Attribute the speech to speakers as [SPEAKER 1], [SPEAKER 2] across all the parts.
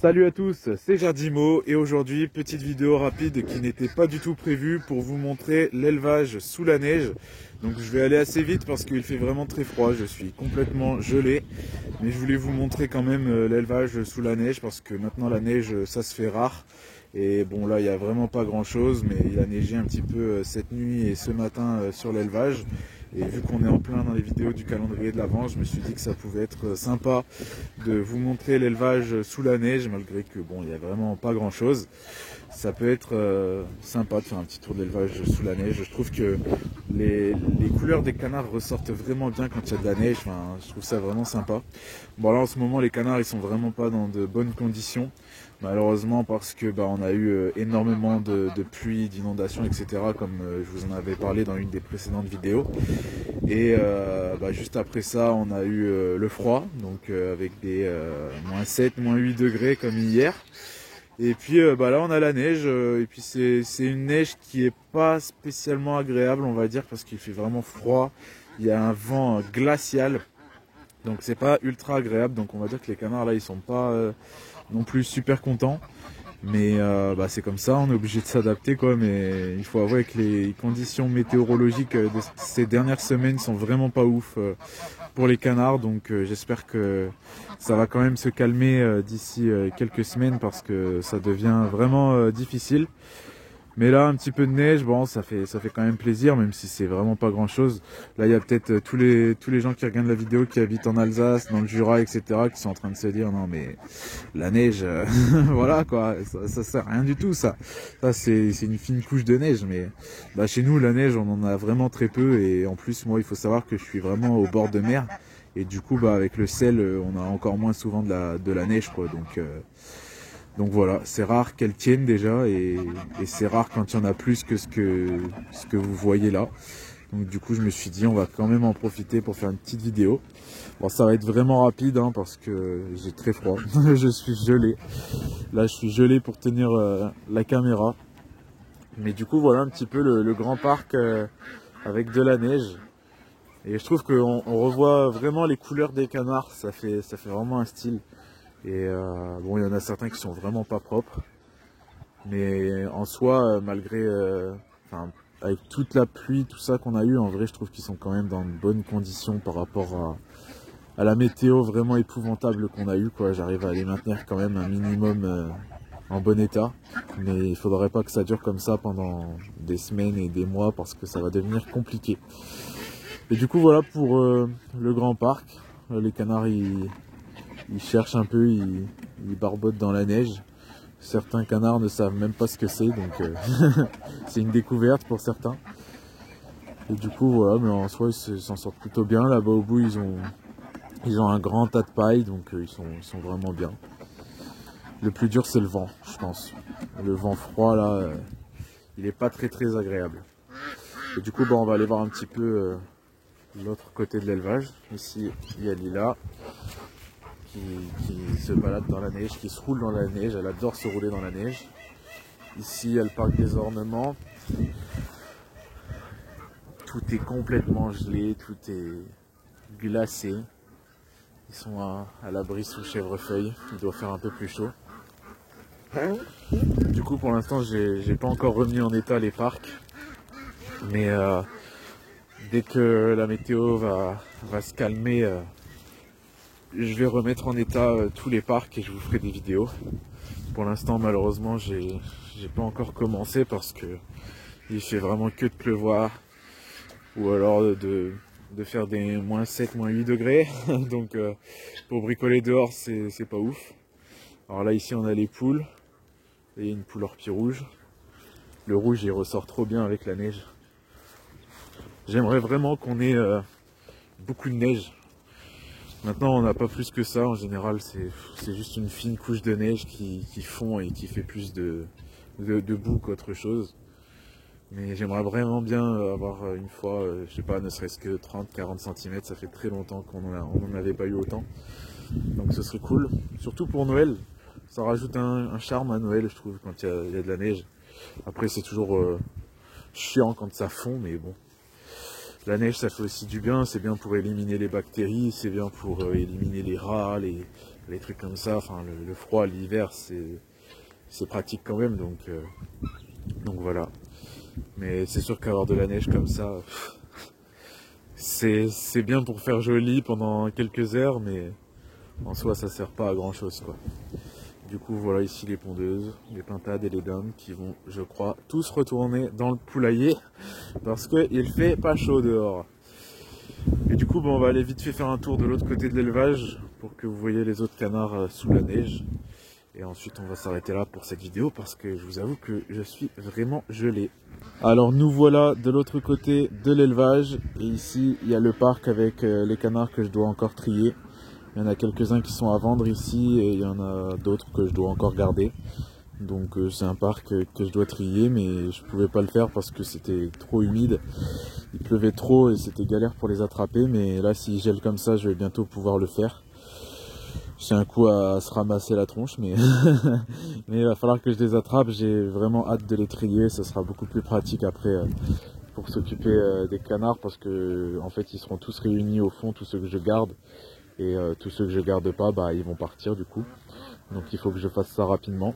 [SPEAKER 1] Salut à tous, c'est Jardimo et aujourd'hui petite vidéo rapide qui n'était pas du tout prévue pour vous montrer l'élevage sous la neige. Donc je vais aller assez vite parce qu'il fait vraiment très froid, je suis complètement gelé. Mais je voulais vous montrer quand même l'élevage sous la neige parce que maintenant la neige ça se fait rare. Et bon là il n'y a vraiment pas grand chose mais il a neigé un petit peu cette nuit et ce matin sur l'élevage. Et vu qu'on est en plein dans les vidéos du calendrier de l'Avent, je me suis dit que ça pouvait être sympa de vous montrer l'élevage sous la neige, malgré que bon, il n'y a vraiment pas grand chose. Ça peut être sympa de faire un petit tour d'élevage sous la neige. Je trouve que les couleurs des canards ressortent vraiment bien quand il y a de la neige. Enfin, je trouve ça vraiment sympa. Bon là en ce moment les canards ils sont vraiment pas dans de bonnes conditions. Malheureusement parce que on a eu énormément de pluie, d'inondations, etc. comme je vous en avais parlé dans une des précédentes vidéos. Et juste après ça on a eu le froid, donc avec des moins 7, moins 8 degrés comme hier. Et puis là on a la neige, et puis c'est une neige qui est pas spécialement agréable on va dire parce qu'il fait vraiment froid, il y a un vent glacial, donc c'est pas ultra agréable, donc on va dire que les canards là ils sont pas non plus super contents. Mais c'est comme ça, on est obligé de s'adapter quoi, mais il faut avouer que les conditions météorologiques de ces dernières semaines sont vraiment pas ouf pour les canards, donc j'espère que ça va quand même se calmer d'ici quelques semaines parce que ça devient vraiment difficile. Mais là un petit peu de neige, bon ça fait quand même plaisir, même si c'est vraiment pas grand chose. Là il y a peut-être tous les gens qui regardent la vidéo qui habitent en Alsace, dans le Jura, etc. qui sont en train de se dire non mais la neige, voilà quoi, ça sert à rien du tout ça. Ça c'est une fine couche de neige, mais chez nous la neige on en a vraiment très peu, et en plus moi il faut savoir que je suis vraiment au bord de mer, et du coup avec le sel on a encore moins souvent de la neige quoi, donc voilà, c'est rare qu'elle tienne déjà, et c'est rare quand il y en a plus que ce que vous voyez là. Donc du coup je me suis dit on va quand même en profiter pour faire une petite vidéo. Bon ça va être vraiment rapide parce que j'ai très froid, je suis gelé. Là je suis gelé pour tenir la caméra. Mais du coup voilà un petit peu le grand parc avec de la neige. Et je trouve qu'on revoit vraiment les couleurs des canards, ça fait vraiment un style. Et il y en a certains qui sont vraiment pas propres. Mais en soi, malgré avec toute la pluie, tout ça qu'on a eu, en vrai je trouve qu'ils sont quand même dans de bonnes conditions par rapport à la météo vraiment épouvantable qu'on a eu quoi. J'arrive à les maintenir quand même un minimum en bon état. Mais il faudrait pas que ça dure comme ça pendant des semaines et des mois parce que ça va devenir compliqué. Et du coup voilà pour le grand parc. Les canards ils cherchent un peu, ils barbotent dans la neige. Certains canards ne savent même pas ce que c'est, donc c'est une découverte pour certains. Et du coup voilà, mais en soi ils s'en sortent plutôt bien. Là-bas au bout ils ont un grand tas de paille, donc ils sont vraiment bien. Le plus dur c'est le vent, je pense. Le vent froid là, il est pas très agréable. Et du coup on va aller voir un petit peu l'autre côté de l'élevage. Ici il y a Lila qui se balade dans la neige, qui se roule dans la neige, elle adore se rouler dans la neige. Ici il y a le parc des ornements. Tout est complètement gelé, tout est glacé. Ils sont à l'abri sous chèvrefeuille, il doit faire un peu plus chaud. Du coup pour l'instant j'ai pas encore remis en état les parcs. Mais dès que la météo va se calmer, je vais remettre en état tous les parcs et je vous ferai des vidéos. Pour l'instant malheureusement j'ai pas encore commencé parce que il fait vraiment que de pleuvoir, ou alors de faire des moins 7, moins 8 degrés. Donc pour bricoler dehors c'est pas ouf. Alors là ici on a les poules, il y a une poule orpie rouge. Le rouge il ressort trop bien avec la neige. J'aimerais vraiment qu'on ait beaucoup de neige. Maintenant on n'a pas plus que ça, en général c'est juste une fine couche de neige qui fond et qui fait plus de boue qu'autre chose. Mais j'aimerais vraiment bien avoir une fois, je sais pas, ne serait-ce que 30-40 cm, ça fait très longtemps qu'on n'en avait pas eu autant. Donc ce serait cool, surtout pour Noël, ça rajoute un charme à Noël je trouve quand il y a de la neige. Après c'est toujours chiant quand ça fond, mais bon. La neige ça fait aussi du bien, c'est bien pour éliminer les bactéries, c'est bien pour éliminer les rats, les trucs comme ça, enfin le froid, l'hiver, c'est pratique quand même, donc voilà. Mais c'est sûr qu'avoir de la neige comme ça, c'est bien pour faire joli pendant quelques heures, mais en soi ça sert pas à grand chose quoi. Du coup voilà ici les pondeuses, les pintades et les dames qui vont, je crois, tous retourner dans le poulailler parce qu'il fait pas chaud dehors. Et du coup bon, on va aller vite fait faire un tour de l'autre côté de l'élevage pour que vous voyez les autres canards sous la neige. Et ensuite on va s'arrêter là pour cette vidéo parce que je vous avoue que je suis vraiment gelé. Alors nous voilà de l'autre côté de l'élevage et ici il y a le parc avec les canards que je dois encore trier. Il y en a quelques-uns qui sont à vendre ici et il y en a d'autres que je dois encore garder. Donc c'est un parc que je dois trier, mais je pouvais pas le faire parce que c'était trop humide. Il pleuvait trop et c'était galère pour les attraper, mais là s'ils gèlent comme ça je vais bientôt pouvoir le faire. C'est un coup à se ramasser la tronche, mais mais il va falloir que je les attrape. J'ai vraiment hâte de les trier, ça sera beaucoup plus pratique après pour s'occuper des canards parce que en fait ils seront tous réunis au fond, tous ceux que je garde. Et tous ceux que je garde pas, bah ils vont partir du coup. Donc il faut que je fasse ça rapidement.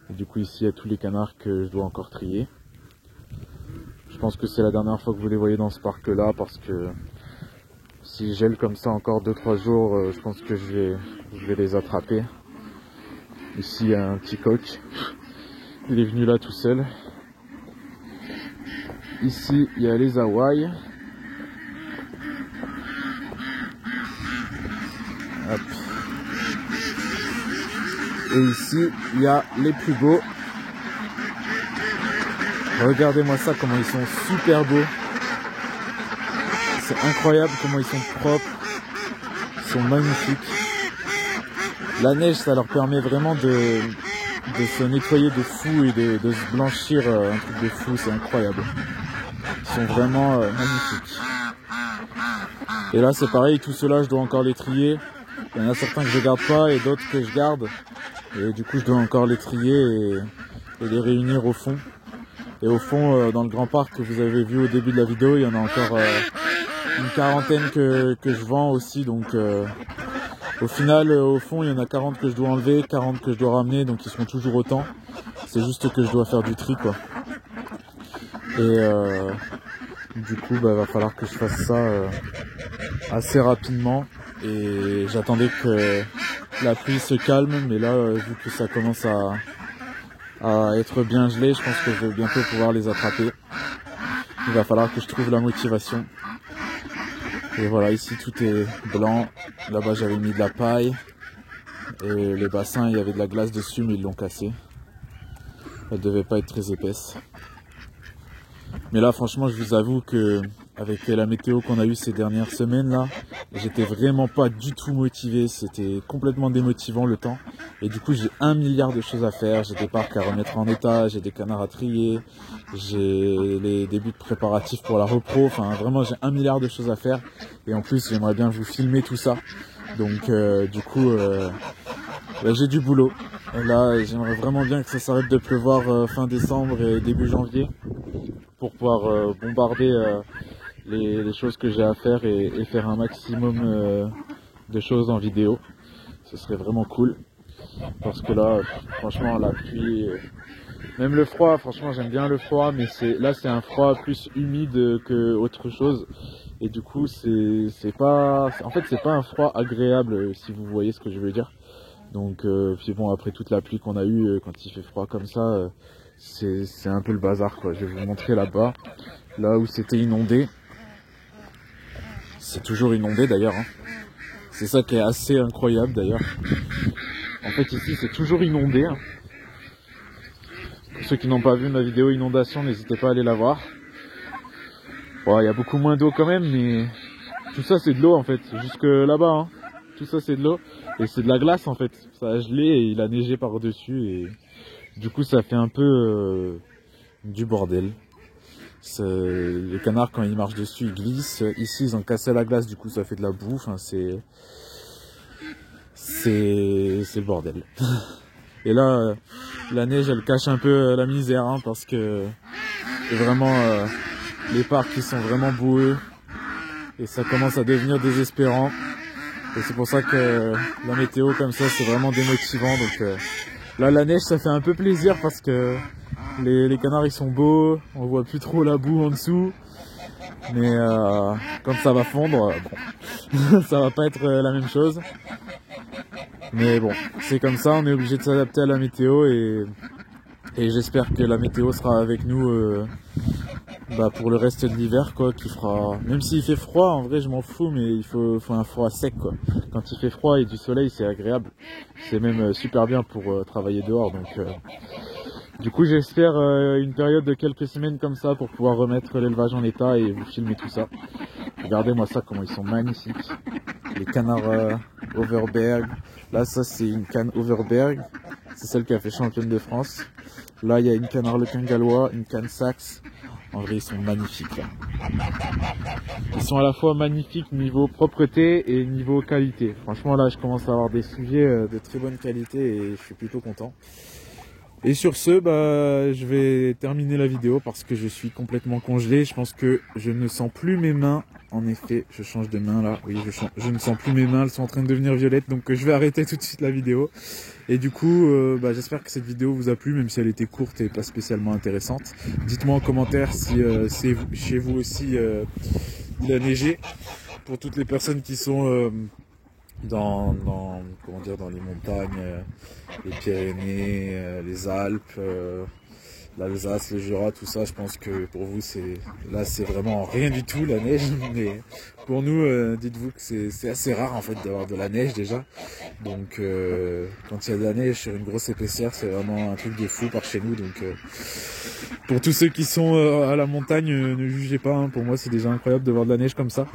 [SPEAKER 1] Et du coup ici il y a tous les canards que je dois encore trier. Je pense que c'est la dernière fois que vous les voyez dans ce parc là parce que si je gèle comme ça encore 2-3 jours, je pense que je vais les attraper. Ici il y a un petit coq. Il est venu là tout seul. Ici il y a les Hawaï. Hop. Et ici, il y a les plus beaux. Regardez-moi ça, comment ils sont super beaux. C'est incroyable comment ils sont propres. Ils sont magnifiques. La neige, ça leur permet vraiment de se nettoyer de fou et de se blanchir un truc de fou. C'est incroyable. Ils sont vraiment magnifiques. Et là, c'est pareil, tout cela, je dois encore les trier. Il y en a certains que je garde pas et d'autres que je garde. Et du coup je dois encore les trier et les réunir au fond. Et au fond dans le grand parc que vous avez vu au début de la vidéo, il y en a encore une quarantaine que je vends aussi. Donc au final au fond il y en a 40 que je dois enlever, 40 que je dois ramener, donc ils seront toujours autant. C'est juste que je dois faire du tri quoi. Et du coup bah, va falloir que je fasse ça assez rapidement. Et j'attendais que la pluie se calme, mais là vu que ça commence à être bien gelé, je pense que je vais bientôt pouvoir les attraper. Il va falloir que je trouve la motivation. Et voilà, ici tout est blanc. Là-bas j'avais mis de la paille. Et les bassins, il y avait de la glace dessus, mais ils l'ont cassé. Elle devait pas être très épaisse. Mais là franchement je vous avoue que avec la météo qu'on a eue ces dernières semaines là, j'étais vraiment pas du tout motivé, c'était complètement démotivant le temps. Et du coup j'ai 1 milliard de choses à faire, j'ai des parcs à remettre en état, j'ai des canards à trier, j'ai les débuts de préparatifs pour la repro, enfin vraiment j'ai 1 milliard de choses à faire. Et en plus j'aimerais bien vous filmer tout ça, donc du coup bah, j'ai du boulot. Et là j'aimerais vraiment bien que ça s'arrête de pleuvoir fin décembre et début janvier pour pouvoir bombarder les choses que j'ai à faire et faire un maximum de choses en vidéo. Ce serait vraiment cool parce que là franchement la pluie, même le froid, franchement j'aime bien le froid, mais là c'est un froid plus humide que autre chose et du coup c'est pas un froid agréable si vous voyez ce que je veux dire. Donc puis bon, après toute la pluie qu'on a eue, quand il fait froid comme ça, c'est un peu le bazar quoi. Je vais vous montrer là-bas, là où c'était inondé. C'est toujours inondé d'ailleurs, hein. C'est ça qui est assez incroyable d'ailleurs. En fait ici c'est toujours inondé, hein. Pour ceux qui n'ont pas vu ma vidéo inondation, n'hésitez pas à aller la voir. Bon, il y a beaucoup moins d'eau quand même, mais tout ça c'est de l'eau en fait, jusque là-bas, hein. Tout ça c'est de l'eau et c'est de la glace en fait. Ça a gelé et il a neigé par-dessus et du coup ça fait un peu du bordel. Les canards quand ils marchent dessus ils glissent. Ici ils ont cassé la glace, du coup ça fait de la boue. Enfin, c'est le bordel. Et là la neige elle cache un peu la misère, hein, parce que vraiment les parcs ils sont vraiment boueux et ça commence à devenir désespérant. Et c'est pour ça que la météo comme ça c'est vraiment démotivant. Donc là la neige ça fait un peu plaisir parce que les canards ils sont beaux, on voit plus trop la boue en dessous. Mais quand ça va fondre, bon, ça va pas être la même chose. Mais bon, c'est comme ça, on est obligé de s'adapter à la météo et j'espère que la météo sera avec nous pour le reste de l'hiver quoi, qui fera. Même s'il fait froid, en vrai je m'en fous, mais il faut un froid sec quoi. Quand il fait froid et du soleil, c'est agréable. C'est même super bien pour travailler dehors. Donc du coup j'espère une période de quelques semaines comme ça pour pouvoir remettre l'élevage en état et vous filmer tout ça. Regardez-moi ça, comment ils sont magnifiques. Les canards Overberg. Là ça c'est une canne Overberg. C'est celle qui a fait championne de France. Là il y a une canard Lequin gallois, une canne Saxe. En vrai ils sont magnifiques là. Ils sont à la fois magnifiques niveau propreté et niveau qualité. Franchement là je commence à avoir des sujets de très bonne qualité et je suis plutôt content. Et sur ce, je vais terminer la vidéo parce que je suis complètement congelé. Je pense que je ne sens plus mes mains. En effet, je change de main là. Oui, je ne sens plus mes mains. Elles sont en train de devenir violettes. Donc je vais arrêter tout de suite la vidéo. Et du coup, j'espère que cette vidéo vous a plu, même si elle était courte et pas spécialement intéressante. Dites-moi en commentaire si chez vous aussi il a neigé. Pour toutes les personnes qui sont dans les montagnes, les Pyrénées, les Alpes, l'Alsace, le Jura, tout ça, je pense que pour vous c'est vraiment rien du tout la neige, mais pour nous dites-vous que c'est assez rare en fait d'avoir de la neige déjà. Donc quand il y a de la neige sur une grosse épaisseur, c'est vraiment un truc de fou par chez nous. Donc pour tous ceux qui sont à la montagne, ne jugez pas, hein. Pour moi c'est déjà incroyable de voir de la neige comme ça.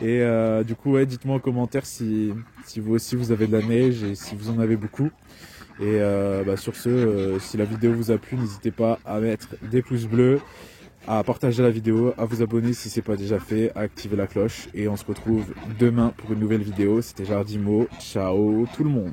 [SPEAKER 1] Et du coup ouais, dites-moi en commentaire si vous aussi vous avez de la neige et si vous en avez beaucoup. Et sur ce, si la vidéo vous a plu, n'hésitez pas à mettre des pouces bleus, à partager la vidéo, à vous abonner si ce n'est pas déjà fait, à activer la cloche. Et on se retrouve demain pour une nouvelle vidéo. C'était Jardimo. Ciao tout le monde.